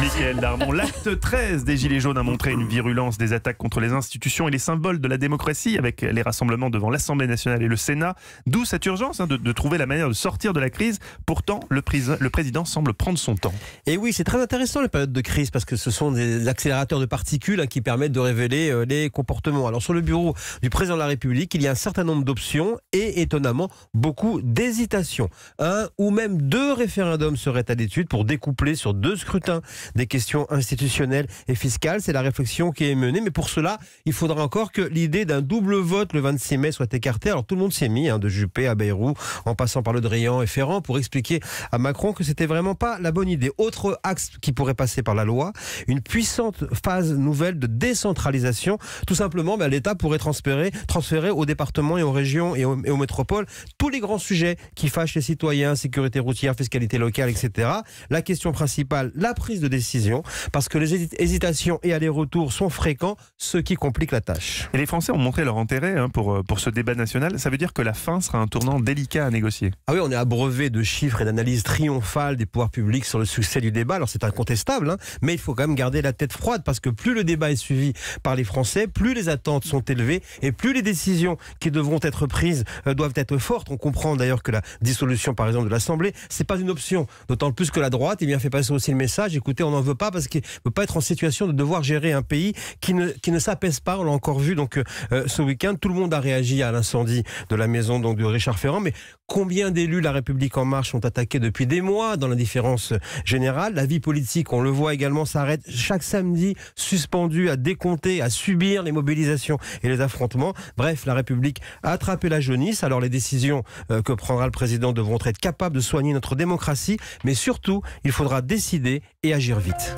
Mickaël Darmon. L'acte 13 des Gilets jaunes a montré une virulence des attaques contre les institutions et les symboles de la démocratie, avec les rassemblements devant l'Assemblée nationale et le Sénat. D'où cette urgence de trouver la manière de sortir de la crise. Pourtant, le président semble prendre son temps. Et oui, c'est très intéressant les périodes de crise, parce que ce sont des accélérateurs de particules qui permettent de révéler les comportements. Alors sur le bureau du président de la République, il y a un certain nombre d'options et étonnamment beaucoup d'hésitations. Un ou même deux référendums seraient à l'étude pour découpler sur deux scrutins des questions institutionnelles et fiscales. C'est la réflexion qui est menée, mais pour cela, il faudra encore que l'idée d'un double vote le 26 mai soit écartée. Alors tout le monde s'est mis, de Juppé à Bayrou, en passant par Le Drian et Ferrand, pour expliquer à Macron que c'était vraiment pas la bonne idée. Autre axe qui pourrait passer par la loi, une puissante phase nouvelle de décentralisation. Tout simplement, l'État pourrait transférer aux départements et aux régions et aux métropoles tous les grands sujets qui fâchent les citoyens, sécurité routière, fiscalité locale, etc. La question principale, la prise de décision, parce que les hésitations et allers-retours sont fréquents, ce qui complique la tâche. Et les Français ont montré leur intérêt pour ce débat national. Ça veut dire que la fin sera un tournant délicat à négocier. Ah oui, on est abreuvé de chiffres et d'analyses triomphales des pouvoirs publics sur le succès du débat. Alors c'est incontestable, mais il faut quand même garder la tête froide, parce que plus le débat est suivi par les Français, plus les attentes sont élevées et plus les décisions qui devront être prises doivent être fortes. On comprend d'ailleurs que la dissolution, par exemple, de l'Assemblée, c'est pas une option. D'autant plus que la droite fait passer aussi le message, écoutez, on n'en veut pas, parce qu'il ne veut pas être en situation de devoir gérer un pays qui ne s'apaise pas. On l'a encore vu ce week-end. Tout le monde a réagi à l'incendie de la maison de Richard Ferrand. Mais combien d'élus La République En Marche sont attaqués depuis des mois dans l'indifférence générale? La vie politique, on le voit également, s'arrête chaque samedi, suspendue à décompter, à subir les mobilisations et les affrontements. Bref, la République a attrapé la jaunisse. Alors les décisions que prendra le président devront être capables de soigner notre démocratie, mais surtout, il faudra décider et agir vite.